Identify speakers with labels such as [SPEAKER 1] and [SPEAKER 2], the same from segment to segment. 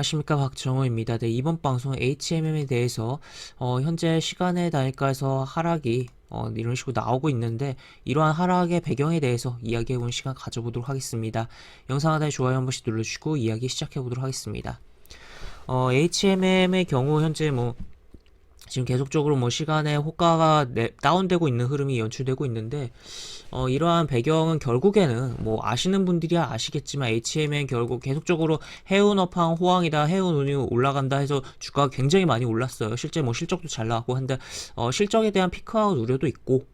[SPEAKER 1] 안녕하십니까, 박정호입니다. 네, 이번 방송 HMM에 대해서 현재 시간의 단가에서 하락이 이런 식으로 나오고 있는데, 이러한 하락의 배경에 대해서 이야기해보는 시간 가져보도록 하겠습니다. 영상 하단에 좋아요 한 번씩 눌러주시고 이야기 시작해보도록 하겠습니다. HMM의 경우 현재 지금 계속적으로 시간의 호가가 다운되고 있는 흐름이 연출되고 있는데, 이러한 배경은 결국에는 아시는 분들이야 아시겠지만, HM은 결국 계속적으로 해운 업황 호황이다, 해운 운이 올라간다 해서 주가가 굉장히 많이 올랐어요. 실제 실적도 잘 나왔고 한데, 실적에 대한 피크아웃 우려도 있고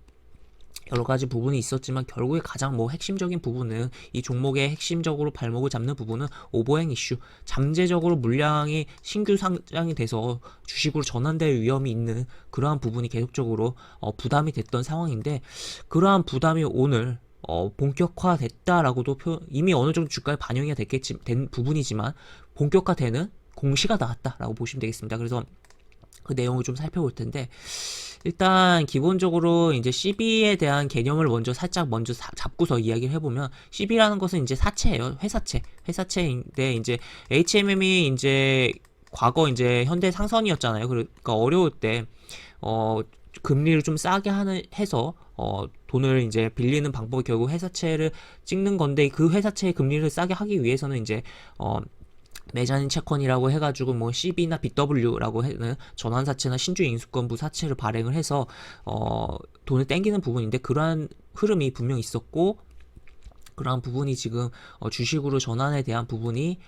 [SPEAKER 1] 여러 가지 부분이 있었지만, 결국에 가장 핵심적인 부분은, 이 종목의 핵심적으로 발목을 잡는 부분은 오버행 이슈, 잠재적으로 물량이 신규 상장이 돼서 주식으로 전환될 위험이 있는 그러한 부분이 계속적으로 부담이 됐던 상황인데, 그러한 부담이 오늘 본격화됐다라고도 이미 어느 정도 주가에 반영이 된 부분이지만 본격화되는 공시가 나왔다라고 보시면 되겠습니다. 그래서 그 내용을 좀 살펴볼 텐데, 일단 기본적으로 이제 CB에 대한 개념을 먼저 잡고서 이야기를 해보면, CB라는 것은 이제 사채예요. 회사채인데, 이제 HMM이 이제 과거 이제 현대 상선이었잖아요. 그러니까 어려울 때 금리를 좀 싸게 해서 돈을 이제 빌리는 방법이 결국 회사채를 찍는 건데, 그 회사채의 금리를 싸게 하기 위해서는 이제 메자닌 채권이라고 해가지고 CB나 BW라고 하는 전환사채나 신주인수권부 사채를 발행을 해서 돈을 땡기는 부분인데, 그러한 흐름이 분명 있었고, 그러한 부분이 지금 주식으로 전환에 대한 부분이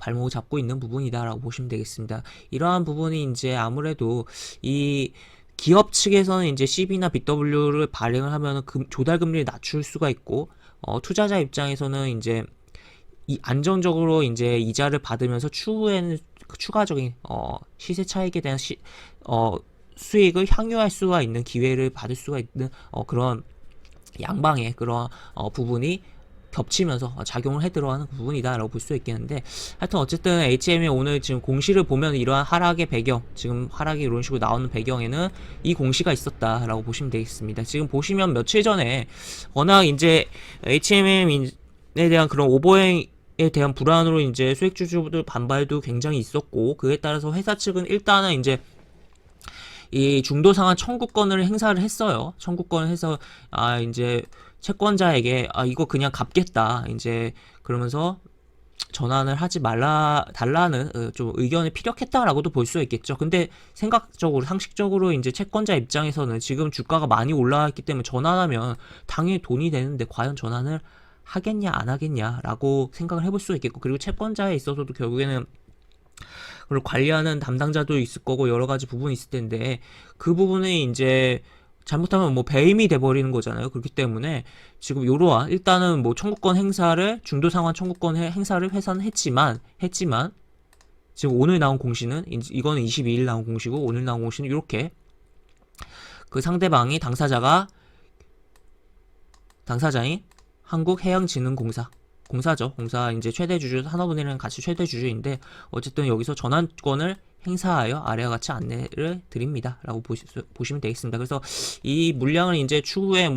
[SPEAKER 1] 발목을 잡고 있는 부분이다라고 보시면 되겠습니다. 이러한 부분이 이제 아무래도 이 기업 측에서는 이제 CB나 BW를 발행을 하면 조달 금리를 낮출 수가 있고, 투자자 입장에서는 이제 안정적으로 이제 이자를 받으면서 추후에는 추가적인 시세 차익에 대한 수익을 향유할 수가 있는 기회를 받을 수가 있는 그런 양방의 그런 부분이 겹치면서 작용을 해 들어가는 부분이다라고 볼 수 있겠는데, 하여튼 어쨌든 HM이 오늘 지금 공시를 보면 이러한 하락의 배경, 지금 하락이 이런 식으로 나오는 배경에는 이 공시가 있었다라고 보시면 되겠습니다. 지금 보시면 며칠 전에 워낙 이제 HMM에 대한 그런 오버행에 대한 불안으로 이제 수익주주들 반발도 굉장히 있었고, 그에 따라서 회사 측은 일단은 이제 이 중도상환 청구권을 행사를 했어요. 청구권을 해서 이제 채권자에게 이거 그냥 갚겠다, 이제 그러면서 전환을 하지 달라는 좀 의견을 피력했다라고도 볼 수 있겠죠. 근데 상식적으로 이제 채권자 입장에서는 지금 주가가 많이 올라왔기 때문에 전환하면 당연히 돈이 되는데, 과연 전환을 하겠냐 안 하겠냐라고 생각을 해볼 수 있겠고, 그리고 채권자에 있어서도 결국에는 그걸 관리하는 담당자도 있을 거고 여러 가지 부분이 있을 텐데, 그 부분이 이제 잘못하면 배임이 돼버리는 거잖아요. 그렇기 때문에 지금 이러한 일단은 청구권 행사를, 중도상환 청구권 행사를 회사는 했지만 지금 오늘 나온 공시는, 이거는 22일 나온 공시고, 오늘 나온 공시는 이렇게 그 상대방이 당사자인 한국해양진흥공사죠. 공사 이제 최대 주주, 산업은행이랑 같이 최대 주주인데, 어쨌든 여기서 전환권을 행사하여 아래와 같이 안내를 드립니다라고 보시면 되겠습니다. 그래서 이 물량을 이제 추후에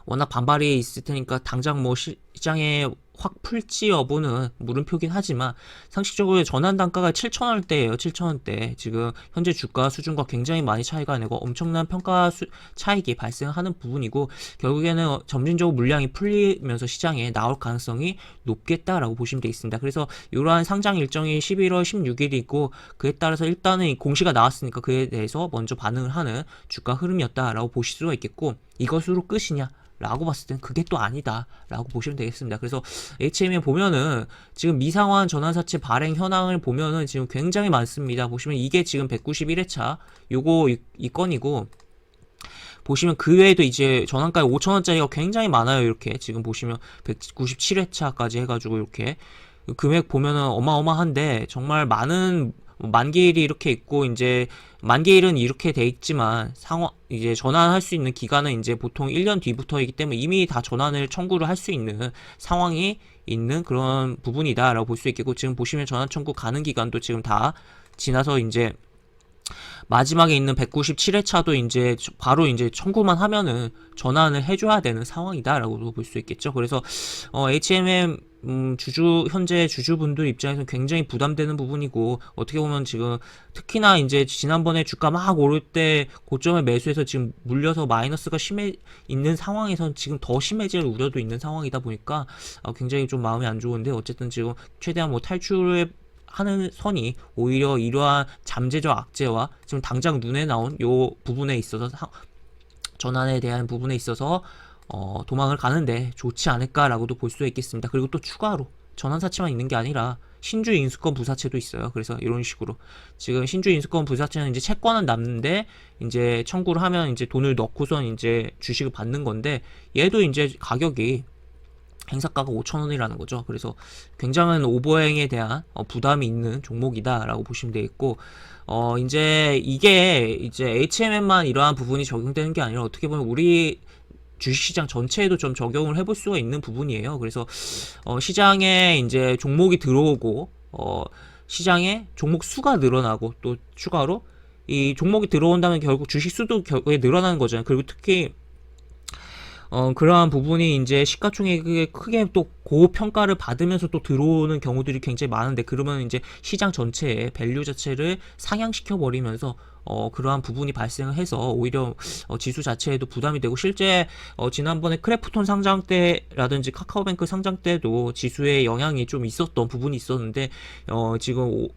[SPEAKER 1] 워낙 반발이 있을 테니까 당장 시장에 확 풀지 여부는 물음표긴 하지만, 상식적으로 전환 단가가 7,000원대예요. 7,000원대. 지금 현재 주가 수준과 굉장히 많이 차이가 나고 엄청난 평가 차익이 발생하는 부분이고, 결국에는 점진적으로 물량이 풀리면서 시장에 나올 가능성이 높겠다라고 보시면 되겠습니다. 그래서 이러한 상장 일정이 11월 16일이 있고, 그에 따라서 일단은 공시가 나왔으니까 그에 대해서 먼저 반응을 하는 주가 흐름이었다라고 보실 수가 있겠고, 이것으로 끝이냐 라고 봤을 땐 그게 또 아니다 라고 보시면 되겠습니다. 그래서 HM에 보면은 지금 미상환 전환사채 발행 현황을 보면은 지금 굉장히 많습니다. 보시면 이게 지금 191회차 이 건이고, 보시면 그 외에도 이제 전환가에 5,000원짜리가 굉장히 많아요. 이렇게 지금 보시면 197회차까지 해가지고 이렇게 금액 보면은 어마어마한데, 정말 많은 만기일이 이렇게 있고, 이제 만기일은 이렇게 돼 있지만 이제 전환할 수 있는 기간은 이제 보통 1년 뒤부터이기 때문에 이미 다 전환을 청구를 할 수 있는 상황이 있는 그런 부분이다라고 볼 수 있겠고, 지금 보시면 전환 청구 가능 기간도 지금 다 지나서 이제 마지막에 있는 197회차도 이제 바로 이제 청구만 하면은 전환을 해줘야 되는 상황이다라고 볼 수 있겠죠. 그래서 HMM 현재 주주분들 입장에서는 굉장히 부담되는 부분이고, 어떻게 보면 지금, 특히나 이제 지난번에 주가 막 오를 때 고점에 매수해서 지금 물려서 마이너스가 있는 상황에선 지금 더 심해질 우려도 있는 상황이다 보니까, 굉장히 좀 마음이 안 좋은데, 어쨌든 지금 최대한 뭐 탈출을 하는 선이 오히려 이러한 잠재적 악재와 지금 당장 눈에 나온 요 부분에 있어서 전환에 대한 부분에 있어서 도망을 가는데 좋지 않을까라고도 볼 수 있겠습니다. 그리고 또 추가로 전환사채만 있는 게 아니라 신주 인수권 부사채도 있어요. 그래서 이런 식으로 지금 신주 인수권 부사채는 이제 채권은 남는데 이제 청구를 하면 이제 돈을 넣고선 이제 주식을 받는 건데, 얘도 이제 가격이 행사가가 5,000원이라는 거죠. 그래서 굉장한 오버행에 대한 부담이 있는 종목이다라고 보시면 되겠고, 이제 이게 이제 HMM만 이러한 부분이 적용되는 게 아니라 어떻게 보면 우리 주식시장 전체에도 좀 적용을 해볼 수가 있는 부분이에요. 그래서 시장에 이제 종목이 들어오고 시장에 종목 수가 늘어나고 또 추가로 이 종목이 들어온다면 결국 주식 수도 결국에 늘어나는 거잖아요. 그리고 특히 그러한 부분이 이제 시가총액에 크게 또 고평가를 받으면서 또 들어오는 경우들이 굉장히 많은데, 그러면 이제 시장 전체의 밸류 자체를 상향시켜 버리면서 그러한 부분이 발생을 해서 오히려 지수 자체에도 부담이 되고, 실제 지난번에 크래프톤 상장 때라든지 카카오뱅크 상장 때도 지수에 영향이 좀 있었던 부분이 있었는데, 지금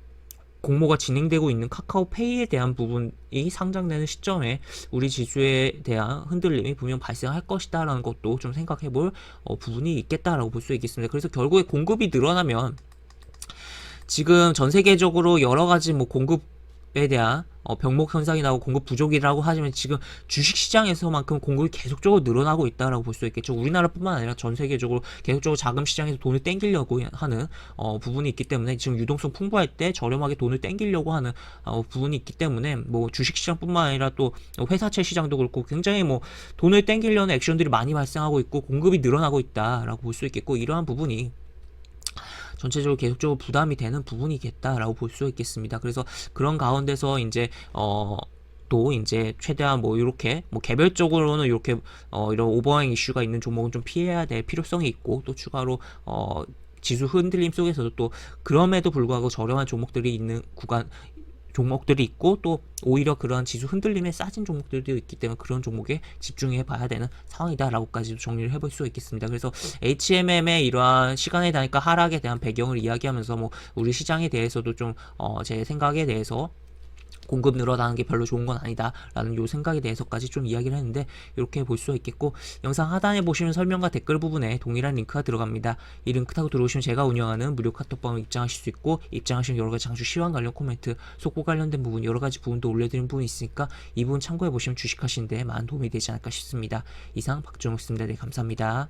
[SPEAKER 1] 공모가 진행되고 있는 카카오페이에 대한 부분이 상장되는 시점에 우리 지수에 대한 흔들림이 분명 발생할 것이다 라는 것도 좀 생각해 볼 부분이 있겠다라고 볼 수 있겠습니다. 그래서 결국에 공급이 늘어나면, 지금 전 세계적으로 여러 가지 뭐 공급에 대한 병목 현상이 나고 공급 부족이라고 하지만, 지금 주식 시장에서만큼 공급이 계속적으로 늘어나고 있다라고 볼 수 있겠죠. 우리나라뿐만 아니라 전 세계적으로 계속적으로 자금 시장에서 돈을 땡기려고 하는 부분이 있기 때문에, 지금 유동성 풍부할 때 저렴하게 돈을 땡기려고 하는 부분이 있기 때문에, 뭐 주식 시장뿐만 아니라 또 회사채 시장도 그렇고 굉장히 뭐 돈을 땡기려는 액션들이 많이 발생하고 있고 공급이 늘어나고 있다라고 볼 수 있겠고, 이러한 부분이 전체적으로 계속적으로 부담이 되는 부분이겠다라고 볼 수 있겠습니다. 그래서 그런 가운데서 이제 또 이제 최대한 뭐 이렇게 뭐 개별적으로는 이렇게 이런 오버행 이슈가 있는 종목은 좀 피해야 될 필요성이 있고, 또 추가로 지수 흔들림 속에서도 또 그럼에도 불구하고 저렴한 종목들이 있는 종목들이 있고, 또 오히려 그런 지수 흔들림에 싸진 종목들도 있기 때문에 그런 종목에 집중해 봐야 되는 상황이다라고까지도 정리를 해볼 수 있겠습니다. 그래서 HMM의 이러한 시간에 다니까 하락에 대한 배경을 이야기하면서 뭐 우리 시장에 대해서도 좀 제 생각에 대해서 공급 늘어나는 게 별로 좋은 건 아니다 라는 요 생각에 대해서까지 좀 이야기를 했는데, 이렇게 볼 수가 있겠고, 영상 하단에 보시면 설명과 댓글 부분에 동일한 링크가 들어갑니다. 이 링크 타고 들어오시면 제가 운영하는 무료 카톡방에 입장하실 수 있고, 입장하시면 여러가지 장주 시황 관련 코멘트, 속보 관련된 부분 여러가지 부분도 올려드린 부분이 있으니까 이 부분 참고해 보시면 주식하시는데 많은 도움이 되지 않을까 싶습니다. 이상 박준호였습니다. 네, 감사합니다.